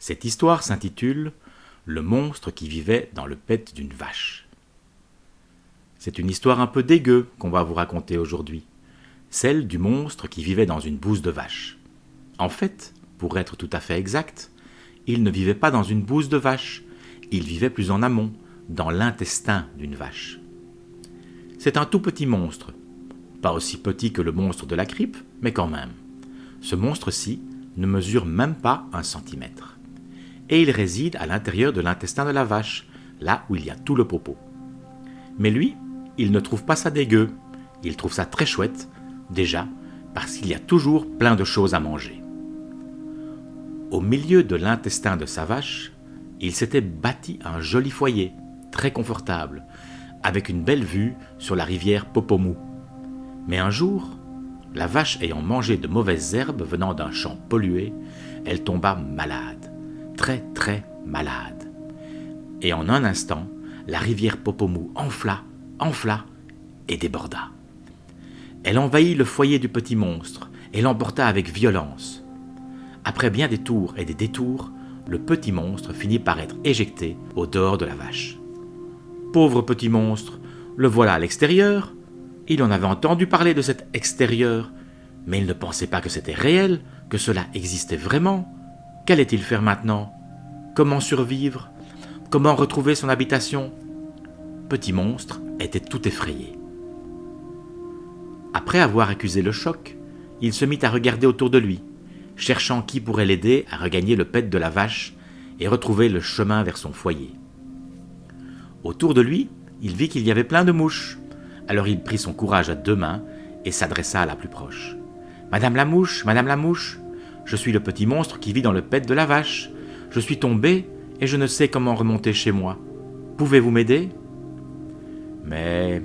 Cette histoire s'intitule « Le monstre qui vivait dans le pet d'une vache ». C'est une histoire un peu dégueu qu'on va vous raconter aujourd'hui, celle du monstre qui vivait dans une bouse de vache. En fait, pour être tout à fait exact, il ne vivait pas dans une bouse de vache, il vivait plus en amont, dans l'intestin d'une vache. C'est un tout petit monstre, pas aussi petit que le monstre de la crypte, mais quand même. Ce monstre-ci ne mesure même pas 1 centimètre. Et il réside à l'intérieur de l'intestin de la vache, là où il y a tout le popo. Mais lui, il ne trouve pas ça dégueu, il trouve ça très chouette, déjà, parce qu'il y a toujours plein de choses à manger. Au milieu de l'intestin de sa vache, il s'était bâti un joli foyer, très confortable, avec une belle vue sur la rivière Popomou. Mais un jour, la vache ayant mangé de mauvaises herbes venant d'un champ pollué, elle tomba malade, très très malade. Et en un instant, la rivière Popomou enfla et déborda. Elle envahit le foyer du petit monstre et l'emporta avec violence. Après bien des tours et des détours, le petit monstre finit par être éjecté au dehors de la vache. Pauvre petit monstre, le voilà à l'extérieur. Il en avait entendu parler de cet extérieur, mais il ne pensait pas que c'était réel, que cela existait vraiment. Qu'allait-il faire maintenant? Comment survivre? Comment retrouver son habitation? Petit monstre était tout effrayé. Après avoir accusé le choc, il se mit à regarder autour de lui, cherchant qui pourrait l'aider à regagner le pet de la vache et retrouver le chemin vers son foyer. Autour de lui, il vit qu'il y avait plein de mouches. Alors il prit son courage à 2 mains et s'adressa à la plus proche. « Madame la mouche, je suis le petit monstre qui vit dans le pet de la vache. Je suis tombé et je ne sais comment remonter chez moi. Pouvez-vous m'aider ?» Mais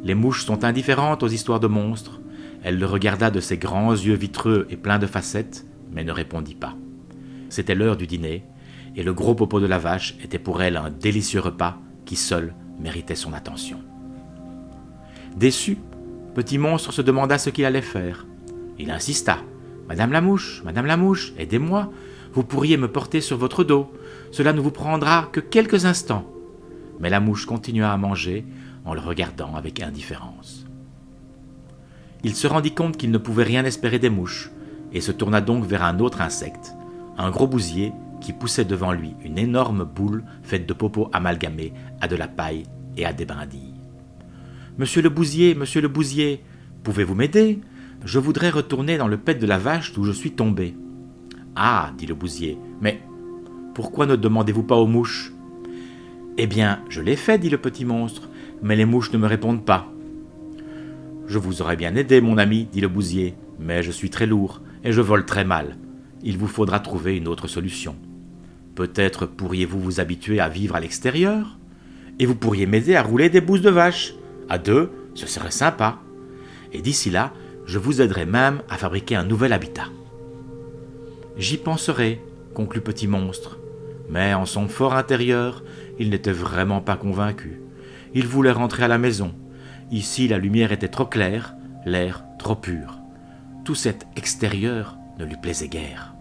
les mouches sont indifférentes aux histoires de monstres. Elle le regarda de ses grands yeux vitreux et pleins de facettes, mais ne répondit pas. C'était l'heure du dîner, et le gros popo de la vache était pour elle un délicieux repas qui seul méritait son attention. Déçu, Petit Monstre se demanda ce qu'il allait faire. Il insista. « Madame la mouche, aidez-moi, vous pourriez me porter sur votre dos, cela ne vous prendra que quelques instants. » Mais la mouche continua à manger en le regardant avec indifférence. Il se rendit compte qu'il ne pouvait rien espérer des mouches et se tourna donc vers un autre insecte, un gros bousier qui poussait devant lui une énorme boule faite de popo amalgamés à de la paille et à des brindilles. « Monsieur le bousier, pouvez-vous m'aider? Je voudrais retourner dans le pet de la vache d'où je suis tombé. »« Ah, dit le bousier, mais pourquoi ne demandez-vous pas aux mouches ?»« Eh bien, je l'ai fait, dit le petit monstre, mais les mouches ne me répondent pas. »« Je vous aurais bien aidé, mon ami, dit le bousier, mais je suis très lourd et je vole très mal. Il vous faudra trouver une autre solution. Peut-être pourriez-vous vous habituer à vivre à l'extérieur et vous pourriez m'aider à rouler des bouses de vache. À 2, ce serait sympa. Et d'ici là, je vous aiderai même à fabriquer un nouvel habitat. »« J'y penserai, conclut Petit Monstre. Mais en son fort intérieur, il n'était vraiment pas convaincu. Il voulait rentrer à la maison. Ici, la lumière était trop claire, l'air trop pur. Tout cet extérieur ne lui plaisait guère.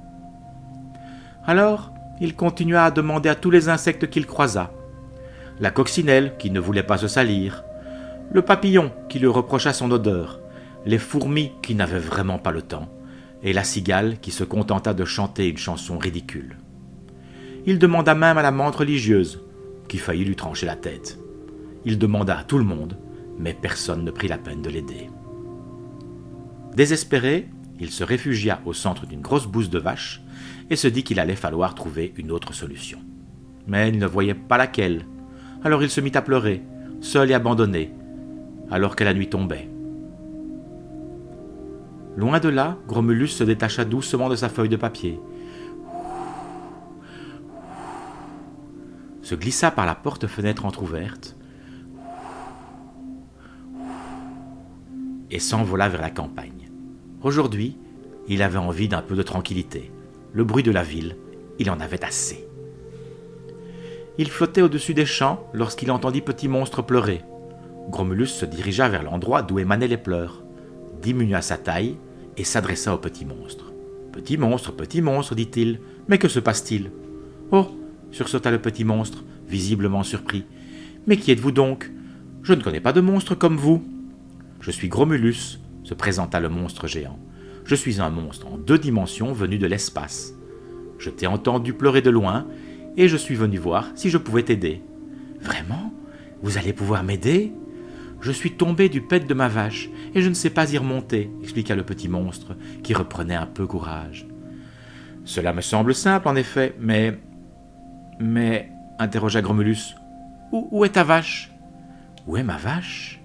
Alors, il continua à demander à tous les insectes qu'il croisa. La coccinelle, qui ne voulait pas se salir. Le papillon, qui lui reprocha son odeur. Les fourmis, qui n'avaient vraiment pas le temps. Et la cigale, qui se contenta de chanter une chanson ridicule. Il demanda même à la menthe religieuse, qui faillit lui trancher la tête. Il demanda à tout le monde, mais personne ne prit la peine de l'aider. Désespéré, il se réfugia au centre d'une grosse bouse de vache et se dit qu'il allait falloir trouver une autre solution. Mais il ne voyait pas laquelle. Alors il se mit à pleurer, seul et abandonné, alors que la nuit tombait. Loin de là, Gromulus se détacha doucement de sa feuille de papier, se glissa par la porte-fenêtre entr'ouverte et s'envola vers la campagne. Aujourd'hui, il avait envie d'un peu de tranquillité. Le bruit de la ville, il en avait assez. Il flottait au-dessus des champs lorsqu'il entendit Petit Monstre pleurer. Gromulus se dirigea vers l'endroit d'où émanaient les pleurs, diminua sa taille et s'adressa au Petit Monstre. « Petit monstre, dit-il, mais que se passe-t-il ? Oh, sursauta le petit monstre, visiblement surpris. Mais qui êtes-vous donc? Je ne connais pas de monstre comme vous. Je suis Gromulus, se présenta le monstre géant. Je suis un monstre en 2 dimensions venu de l'espace. Je t'ai entendu pleurer de loin et je suis venu voir si je pouvais t'aider. Vraiment? Vous allez pouvoir m'aider? Je suis tombé du pet de ma vache et je ne sais pas y remonter, expliqua le petit monstre qui reprenait un peu courage. Cela me semble simple en effet, mais, interrogea Gromulus, où est ta vache? Où est ma vache?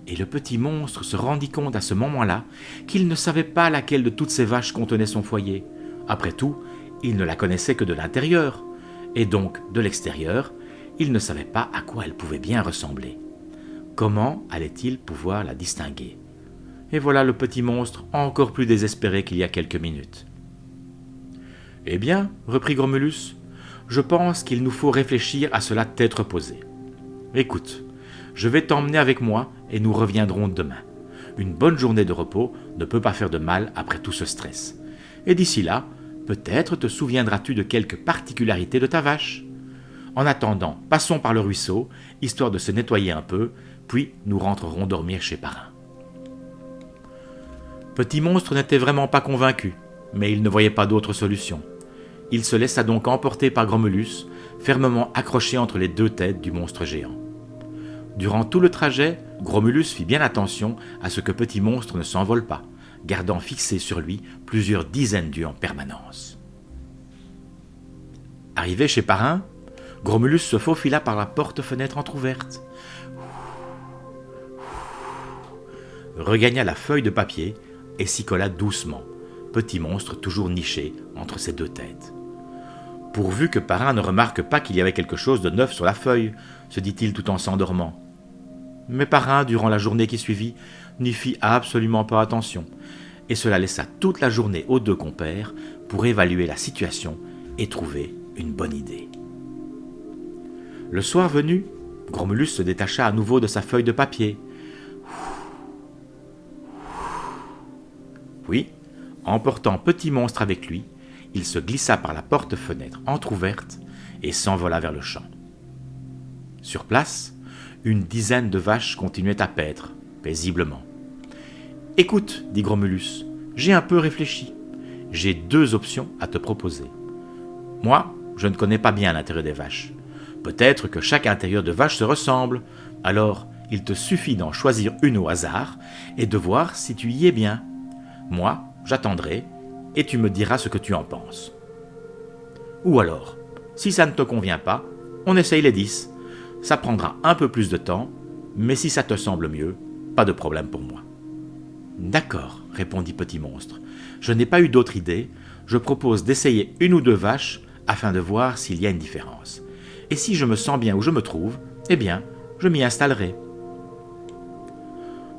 Et le petit monstre se rendit compte à ce moment-là qu'il ne savait pas laquelle de toutes ces vaches contenait son foyer. Après tout, il ne la connaissait que de l'intérieur, et donc de l'extérieur, il ne savait pas à quoi elle pouvait bien ressembler. Comment allait-il pouvoir la distinguer? Et voilà le petit monstre encore plus désespéré qu'il y a quelques minutes. « Eh bien, reprit Gromulus, je pense qu'il nous faut réfléchir à cela tête reposée. Écoute, je vais t'emmener avec moi et nous reviendrons demain. Une bonne journée de repos ne peut pas faire de mal après tout ce stress. Et d'ici là, peut-être te souviendras-tu de quelques particularités de ta vache. En attendant, passons par le ruisseau, histoire de se nettoyer un peu, puis nous rentrerons dormir chez Parrain. » Petit monstre n'était vraiment pas convaincu, mais il ne voyait pas d'autre solution. Il se laissa donc emporter par Gromulus, fermement accroché entre les 2 têtes du monstre géant. Durant tout le trajet, Gromulus fit bien attention à ce que Petit monstre ne s'envole pas, gardant fixé sur lui plusieurs dizaines d'yeux en permanence. Arrivé chez Parrain, Gromulus se faufila par la porte-fenêtre entr'ouverte, regagna la feuille de papier et s'y colla doucement, Petit monstre toujours niché entre ses 2 têtes. Pourvu que Parrain ne remarque pas qu'il y avait quelque chose de neuf sur la feuille, se dit-il tout en s'endormant. Mais Parrain, durant la journée qui suivit, n'y fit absolument pas attention, et cela laissa toute la journée aux 2 compères pour évaluer la situation et trouver une bonne idée. Le soir venu, Gromulus se détacha à nouveau de sa feuille de papier. Puis, emportant Petit monstre avec lui, il se glissa par la porte-fenêtre entr'ouverte et s'envola vers le champ. Sur place, une dizaine de vaches continuaient à paître, paisiblement. « Écoute, dit Gromulus, j'ai un peu réfléchi. J'ai 2 options à te proposer. Moi, je ne connais pas bien l'intérieur des vaches. Peut-être que chaque intérieur de vache se ressemble, alors il te suffit d'en choisir une au hasard et de voir si tu y es bien. Moi, j'attendrai, et tu me diras ce que tu en penses. Ou alors, si ça ne te convient pas, on essaye les 10. Ça prendra un peu plus de temps, mais si ça te semble mieux, pas de problème pour moi. » « D'accord, répondit Petit monstre. Je n'ai pas eu d'autre idée. Je propose d'essayer 1 ou 2 vaches afin de voir s'il y a une différence. Et si je me sens bien où je me trouve, eh bien, je m'y installerai. »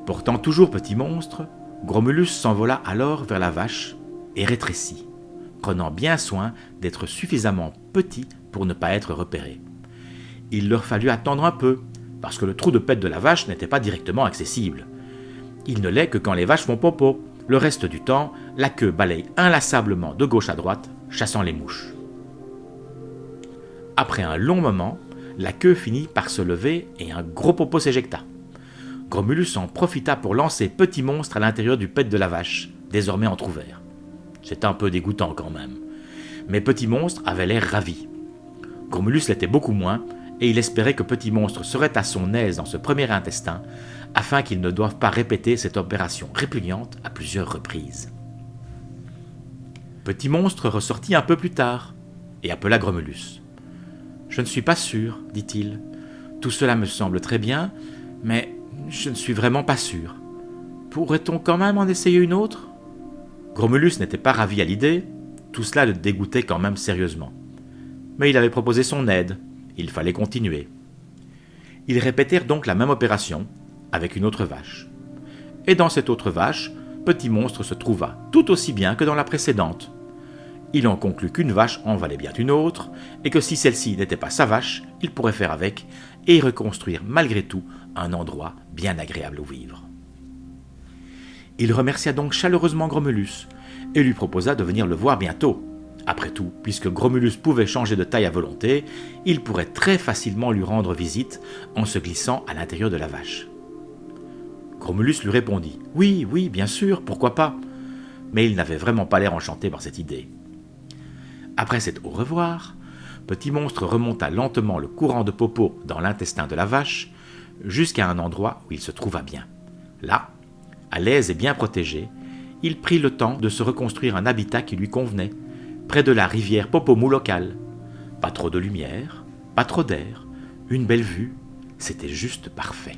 Portant toujours Petit monstre, Gromulus s'envola alors vers la vache et rétrécit, prenant bien soin d'être suffisamment petit pour ne pas être repéré. Il leur fallut attendre un peu, parce que le trou de pète de la vache n'était pas directement accessible. Il ne l'est que quand les vaches font popo. Le reste du temps, la queue balaye inlassablement de gauche à droite, chassant les mouches. Après un long moment, la queue finit par se lever et un gros popo s'éjecta. Gromulus en profita pour lancer Petit monstre à l'intérieur du pet de la vache, désormais entrouvert. C'était un peu dégoûtant quand même. Mais Petit monstre avait l'air ravi. Gromulus l'était beaucoup moins, et il espérait que Petit monstre serait à son aise dans ce premier intestin, afin qu'il ne doive pas répéter cette opération répugnante à plusieurs reprises. Petit monstre ressortit un peu plus tard, et appela Gromulus. « Je ne suis pas sûr, dit-il. Tout cela me semble très bien, mais je ne suis vraiment pas sûr. Pourrait-on quand même en essayer une autre ?» Gromulus n'était pas ravi à l'idée, tout cela le dégoûtait quand même sérieusement. Mais il avait proposé son aide, il fallait continuer. Ils répétèrent donc la même opération, avec une autre vache. Et dans cette autre vache, Petit monstre se trouva tout aussi bien que dans la précédente. Il en conclut qu'une vache en valait bien une autre, et que si celle-ci n'était pas sa vache, il pourrait faire avec, et y reconstruire malgré tout un endroit bien agréable où vivre. Il remercia donc chaleureusement Gromulus, et lui proposa de venir le voir bientôt. Après tout, puisque Gromulus pouvait changer de taille à volonté, il pourrait très facilement lui rendre visite en se glissant à l'intérieur de la vache. Gromulus lui répondit « Oui, oui, bien sûr, pourquoi pas ?» Mais il n'avait vraiment pas l'air enchanté par cette idée. Après cet au revoir, Petit Monstre remonta lentement le courant de Popo dans l'intestin de la vache jusqu'à un endroit où il se trouva bien. Là, à l'aise et bien protégé, il prit le temps de se reconstruire un habitat qui lui convenait, près de la rivière Popomou locale. Pas trop de lumière, pas trop d'air, une belle vue, c'était juste parfait.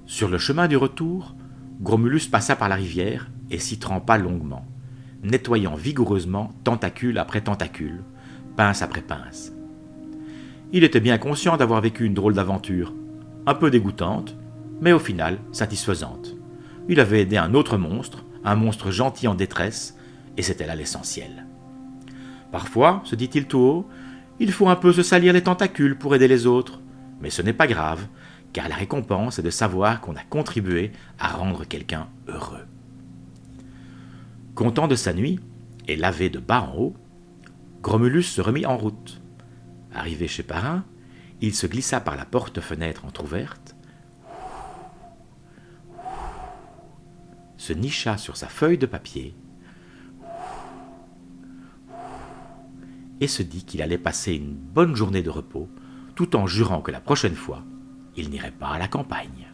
Sur le chemin du retour, Gromulus passa par la rivière et s'y trempa longuement, nettoyant vigoureusement tentacule après tentacule, pince après pince. Il était bien conscient d'avoir vécu une drôle d'aventure, un peu dégoûtante, mais au final satisfaisante. Il avait aidé un autre monstre, un monstre gentil en détresse, et c'était là l'essentiel. Parfois, se dit-il tout haut, il faut un peu se salir les tentacules pour aider les autres, mais ce n'est pas grave, car la récompense est de savoir qu'on a contribué à rendre quelqu'un heureux. Content de sa nuit, et lavé de bas en haut, Gromulus se remit en route. Arrivé chez Parrain, il se glissa par la porte-fenêtre entr'ouverte, se nicha sur sa feuille de papier et se dit qu'il allait passer une bonne journée de repos, tout en jurant que la prochaine fois, il n'irait pas à la campagne.